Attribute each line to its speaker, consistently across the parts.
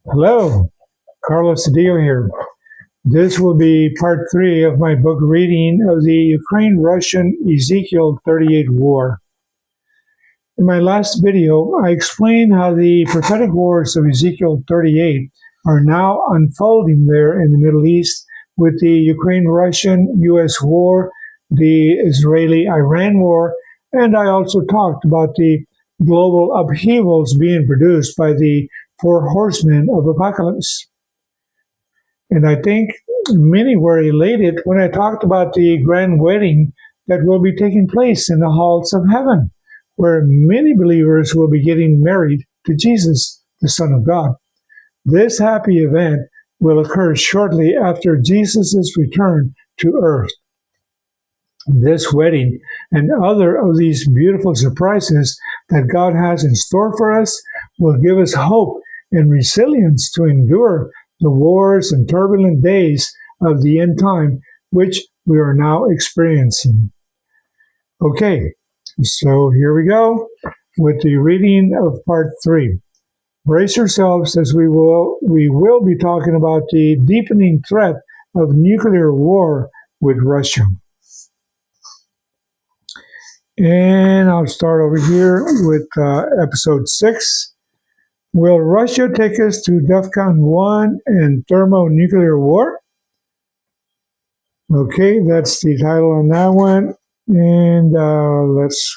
Speaker 1: Hello, Carlos Cedillo here. This will be part 3 of my book reading of the Ukraine-Russian Ezekiel 38 war. In my last video, I explained how the prophetic wars of Ezekiel 38 are now unfolding there in the Middle East with the Ukraine-Russian-US war, the Israeli-Iran war, and I also talked about the global upheavals being produced by the four horsemen of apocalypse. And I think many were elated when I talked about the grand wedding that will be taking place in the halls of heaven, where many believers will be getting married to Jesus, the Son of God. This happy event will occur shortly after Jesus' return to earth. This wedding and other of these beautiful surprises that God has in store for us will give us hope and resilience to endure the wars and turbulent days of the end time, which we are now experiencing. Okay, so here we go with the reading of part 3. Brace yourselves as we will be talking about the deepening threat of nuclear war with Russia. And I'll start over here with episode 6. Will Russia take us to DEFCON 1 and thermonuclear war? Okay, that's the title on that one. And let's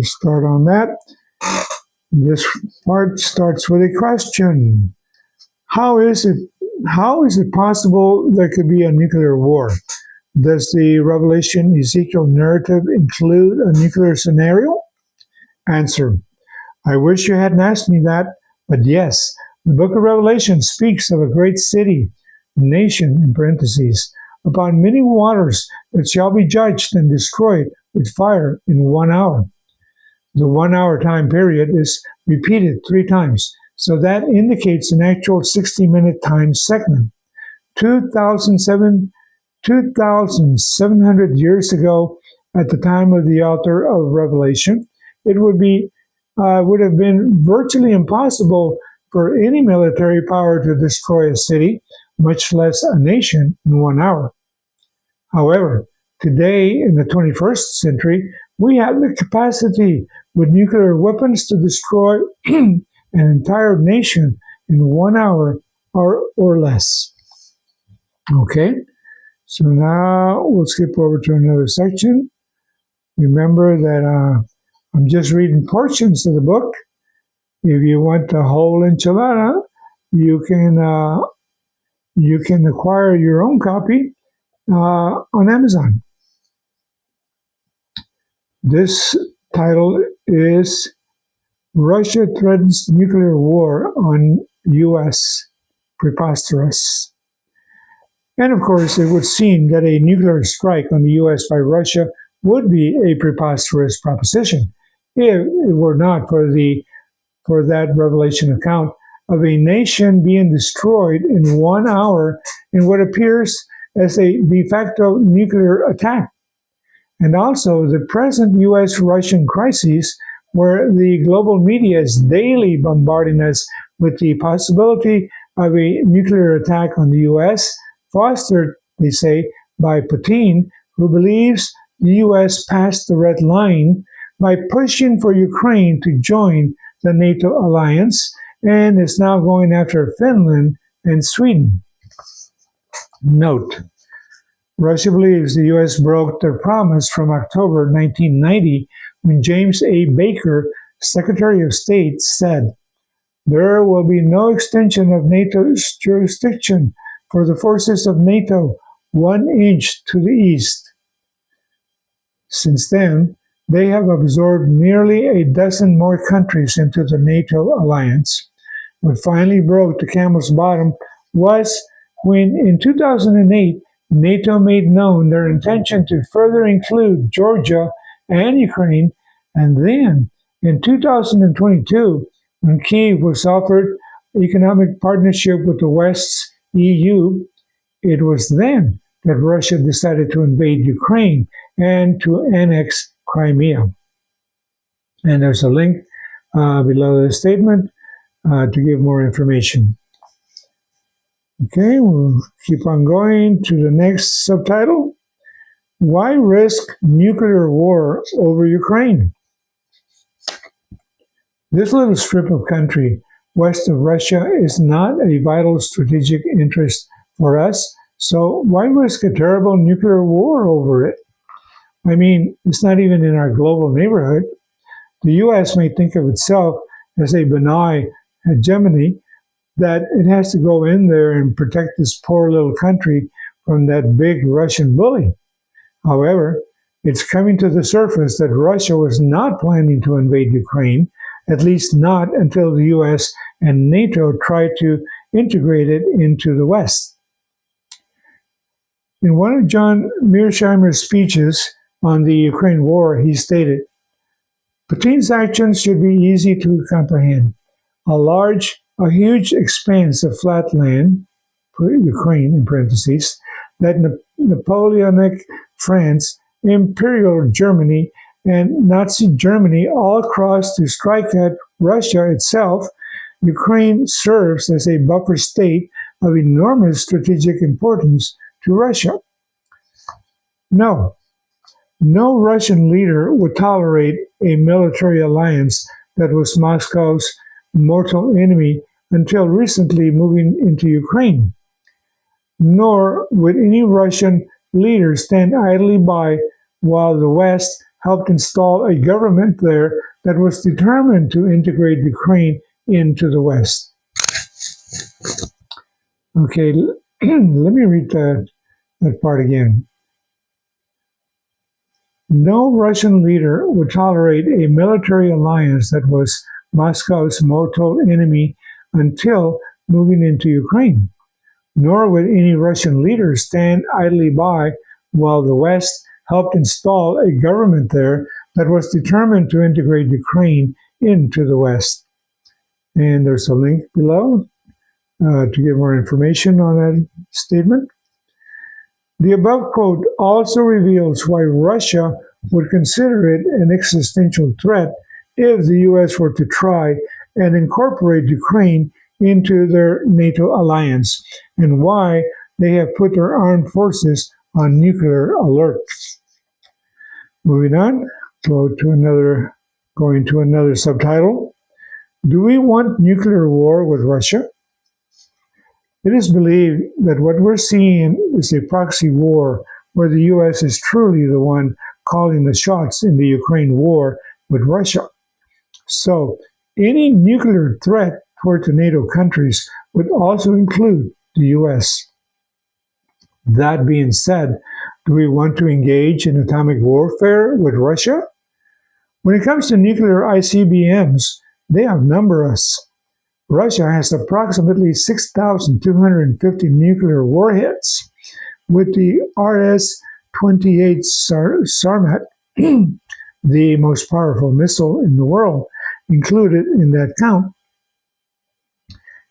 Speaker 1: start on that. This part starts with a question. How is it possible there could be a nuclear war? Does the Revelation Ezekiel narrative include a nuclear scenario? Answer. I wish you hadn't asked me that, but yes, the book of Revelation speaks of a great city, nation in parentheses, upon many waters that shall be judged and destroyed with fire in 1 hour. The 1 hour time period is repeated 3 times, so that indicates an actual 60-minute time segment. 2,700 years ago, at the time of the author of Revelation, it would have been virtually impossible for any military power to destroy a city, much less a nation, in 1 hour. However, today, in the 21st century, we have the capacity with nuclear weapons to destroy an entire nation in 1 hour or less. Okay, so now we'll skip over to another section. Remember that I'm just reading portions of the book. If you want the whole enchilada, you can acquire your own copy on Amazon. This title is Russia Threatens Nuclear War on U.S. Preposterous. And of course, it would seem that a nuclear strike on the U.S. by Russia would be a preposterous proposition if it were not for that Revelation account of a nation being destroyed in 1 hour in what appears as a de facto nuclear attack. And also the present U.S.-Russian crisis, where the global media is daily bombarding us with the possibility of a nuclear attack on the U.S., fostered, they say, by Putin, who believes the U.S. passed the red line by pushing for Ukraine to join the NATO alliance and is now going after Finland and Sweden. Note, Russia believes the U.S. broke their promise from October 1990 when James A. Baker, Secretary of State, said, "There will be no extension of NATO's jurisdiction for the forces of NATO 1 inch to the east." Since then, they have absorbed nearly a dozen more countries into the NATO alliance. What finally broke the camel's bottom was when, in 2008, NATO made known their intention to further include Georgia and Ukraine, and then, in 2022, when Kyiv was offered economic partnership with the West's EU, it was then that Russia decided to invade Ukraine and to annex Crimea. And there's a link below the statement to give more information. Okay, we'll keep on going to the next subtitle. Why risk nuclear war over Ukraine? This little strip of country west of Russia is not a vital strategic interest for us, so why risk a terrible nuclear war over it? I mean, it's not even in our global neighborhood. The U.S. may think of itself as a benign hegemony, that it has to go in there and protect this poor little country from that big Russian bully. However, it's coming to the surface that Russia was not planning to invade Ukraine, at least not until the US and NATO tried to integrate it into the West. In one of John Mearsheimer's speeches on the Ukraine war, he stated, Putin's actions should be easy to comprehend. A huge expanse of flat land, Ukraine in parentheses, that Napoleonic France, Imperial Germany, and Nazi Germany all crossed to strike at Russia itself. Ukraine serves as a buffer state of enormous strategic importance to Russia. No Russian leader would tolerate a military alliance that was Moscow's mortal enemy until recently moving into Ukraine. Nor would any Russian leader stand idly by while the West helped install a government there that was determined to integrate Ukraine into the West. Okay, let me read that part again. No Russian leader would tolerate a military alliance that was Moscow's mortal enemy until moving into Ukraine. Nor would any Russian leader stand idly by while the West helped install a government there that was determined to integrate Ukraine into the West. And there's a link below to get more information on that statement. The above quote also reveals why Russia would consider it an existential threat if the U.S. were to try and incorporate Ukraine into their NATO alliance, and why they have put their armed forces on nuclear alert. Moving on, going to another subtitle. Do we want nuclear war with Russia? It is believed that what we're seeing is a proxy war where the U.S. is truly the one calling the shots in the Ukraine war with Russia. So, any nuclear threat toward the NATO countries would also include the U.S. That being said, do we want to engage in atomic warfare with Russia? When it comes to nuclear ICBMs, they outnumber us. Russia has approximately 6,250 nuclear warheads, with the RS-28 Sarmat, the most powerful missile in the world, included in that count.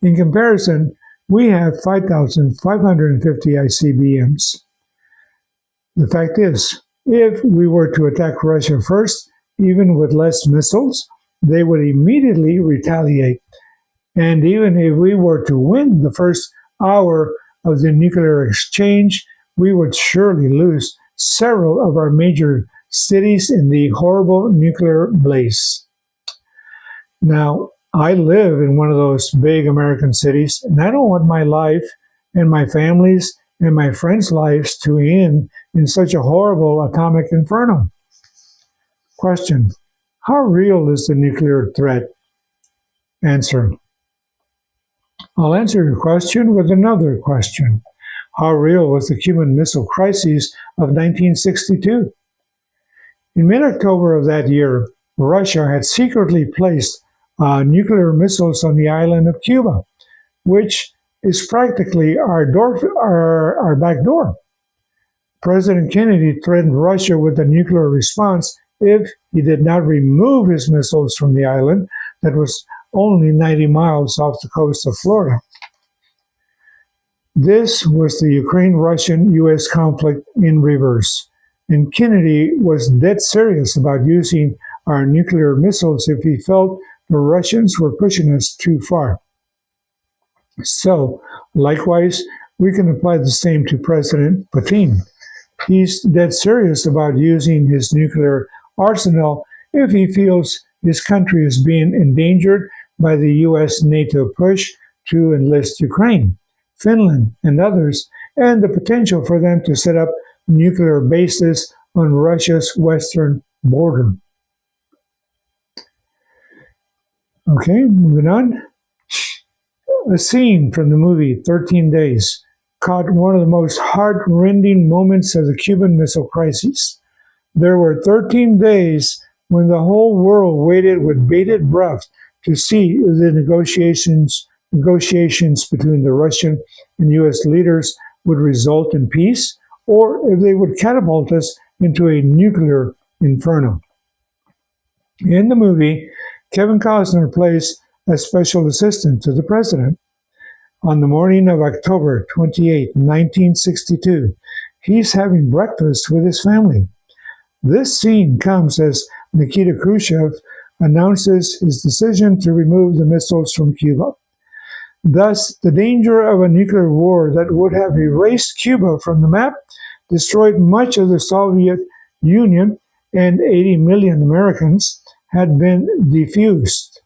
Speaker 1: In comparison, we have 5,550 ICBMs. The fact is, if we were to attack Russia first, even with less missiles, they would immediately retaliate. And even if we were to win the first hour of the nuclear exchange, we would surely lose several of our major cities in the horrible nuclear blaze. Now, I live in one of those big American cities, and I don't want my life and my family's and my friends' lives to end in such a horrible atomic inferno. Question: how real is the nuclear threat? Answer: I'll answer your question with another question. How real was the Cuban Missile Crisis of 1962? In mid-October of that year, Russia had secretly placed nuclear missiles on the island of Cuba, which is practically our back door. President Kennedy threatened Russia with a nuclear response if he did not remove his missiles from the island that was only 90 miles off the coast of Florida. This was the Ukraine-Russian-U.S. conflict in reverse, and Kennedy was dead serious about using our nuclear missiles if he felt the Russians were pushing us too far. So, likewise, we can apply the same to President Putin. He's dead serious about using his nuclear arsenal if he feels his country is being endangered by the US NATO push to enlist Ukraine, Finland, and others, and the potential for them to set up nuclear bases on Russia's western border. Okay, moving on. A scene from the movie 13 Days caught one of the most heart-rending moments of the Cuban Missile Crisis. There were 13 days when the whole world waited with bated breath to see if the negotiations between the Russian and U.S. leaders would result in peace, or if they would catapult us into a nuclear inferno. In the movie, Kevin Costner plays a special assistant to the president. On the morning of October 28, 1962, he's having breakfast with his family. This scene comes as Nikita Khrushchev announces his decision to remove the missiles from Cuba. Thus, the danger of a nuclear war that would have erased Cuba from the map, destroyed much of the Soviet Union, and 80 million Americans had been diffused.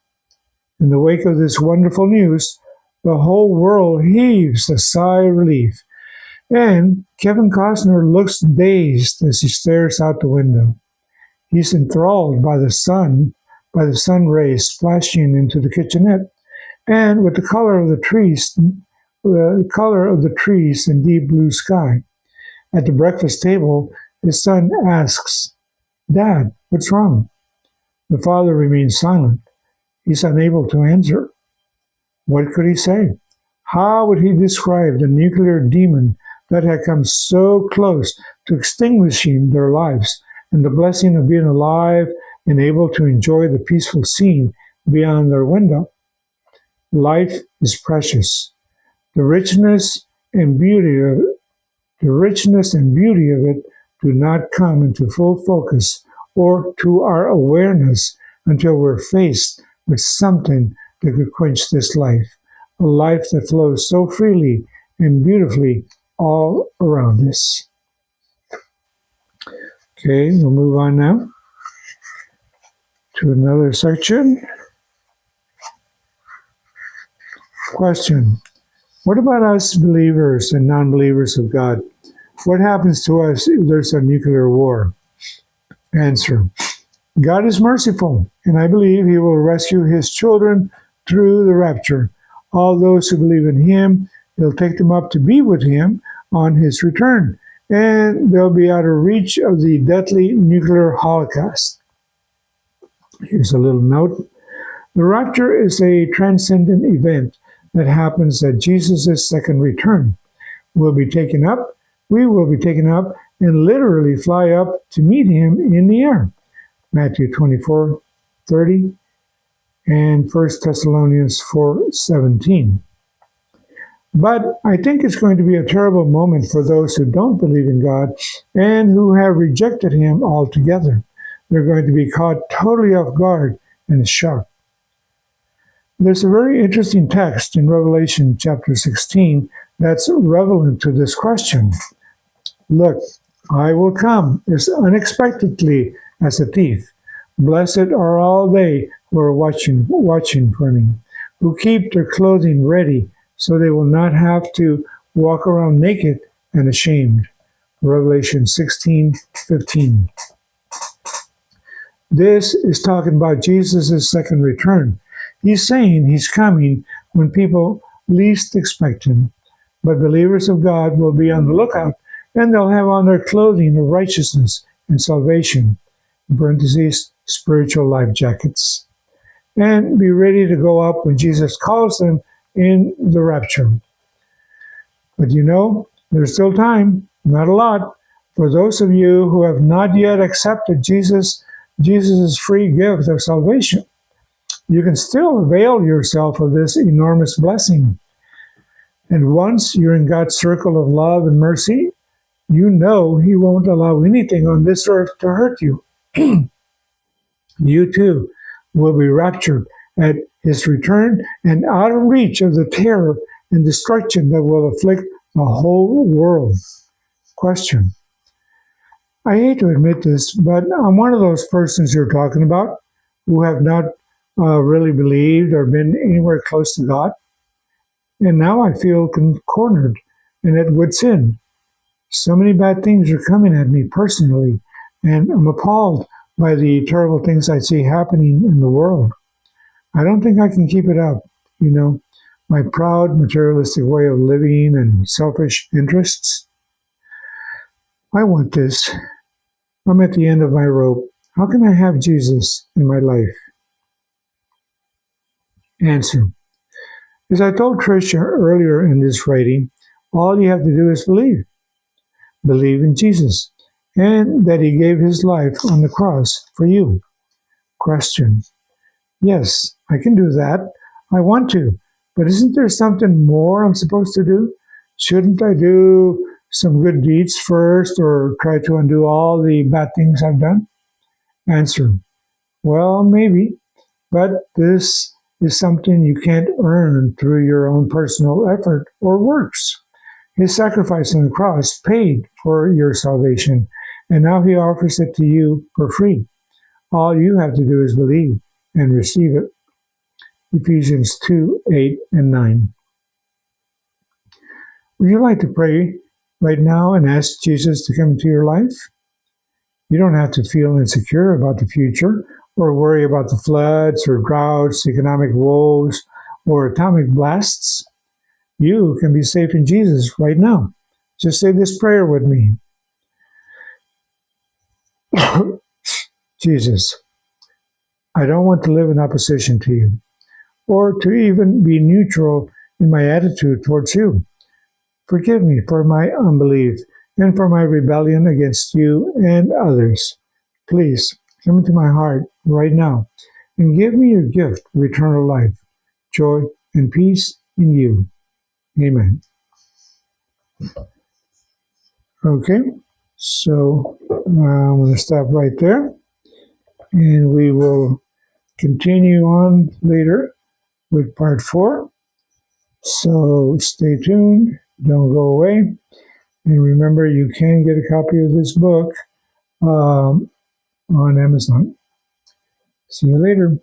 Speaker 1: In the wake of this wonderful news, the whole world heaves a sigh of relief, and Kevin Costner looks dazed as he stares out the window. He's enthralled by the sun rays splashing into the kitchenette, and with the color of the trees and deep blue sky. At the breakfast table, his son asks, "Dad, what's wrong?" The father remains silent. He's unable to answer. What could he say? How would he describe the nuclear demon that had come so close to extinguishing their lives and the blessing of being alive and able to enjoy the peaceful scene beyond their window? Life is precious. The richness and beauty of it do not come into full focus or to our awareness until we're faced with something that could quench this life, a life that flows so freely and beautifully all around us. Okay, we'll move on now to another section. Question: what about us believers and non-believers of God? What happens to us if there's a nuclear war? Answer: God is merciful, and I believe he will rescue his children through the rapture. All those who believe in him, he'll take them up to be with him on his return, and they'll be out of reach of the deadly nuclear holocaust. Here's a little note. The rapture is a transcendent event that happens at Jesus' second return. We will be taken up, and literally fly up to meet him in the air. Matthew 24:30 and 1 Thessalonians 4:17. But I think it's going to be a terrible moment for those who don't believe in God and who have rejected him altogether. They're going to be caught totally off guard and shocked. There's a very interesting text in Revelation chapter 16 that's relevant to this question. Look, I will come as unexpectedly as a thief. Blessed are all they who are watching for me, who keep their clothing ready so they will not have to walk around naked and ashamed. Revelation 16:15. This is talking about Jesus' second return. He's saying he's coming when people least expect him. But believers of God will be on the lookout, and they'll have on their clothing of righteousness and salvation, in parentheses, spiritual life jackets, and be ready to go up when Jesus calls them in the rapture. But there's still time, not a lot, for those of you who have not yet accepted Jesus' free gift of salvation. You can still avail yourself of this enormous blessing. And once you're in God's circle of love and mercy, you know he won't allow anything on this earth to hurt you. You too will be raptured at his return and out of reach of the terror and destruction that will afflict the whole world. Question. I hate to admit this, but I'm one of those persons you're talking about who have not really believed or been anywhere close to God. And now I feel cornered and at wit's end. So many bad things are coming at me personally, and I'm appalled by the terrible things I see happening in the world. I don't think I can keep it up, my proud materialistic way of living and selfish interests. I want this. I'm at the end of my rope. How can I have Jesus in my life? Answer. As I told Tricia earlier in this writing, all you have to do is believe. Believe in Jesus and that he gave his life on the cross for you. Question. Yes, I can do that. I want to. But isn't there something more I'm supposed to do? Shouldn't I do some good deeds first or try to undo all the bad things I've done? Answer. Well, maybe. But this is something you can't earn through your own personal effort or works. His sacrifice on the cross paid for your salvation, and now he offers it to you for free. All you have to do is believe and receive it. Ephesians 2:8-9. Would you like to pray right now and ask Jesus to come into your life? You don't have to feel insecure about the future or worry about the floods or droughts, economic woes, or atomic blasts. You can be safe in Jesus right now. Just say this prayer with me. Jesus, I don't want to live in opposition to you, or to even be neutral in my attitude towards you. Forgive me for my unbelief and for my rebellion against you and others. Please come into my heart right now and give me your gift of eternal life, joy, and peace in you. Amen. Okay, so I'm going to stop right there, and we will continue on later with part 4. So stay tuned, don't go away, and remember you can get a copy of this book on Amazon. See you later.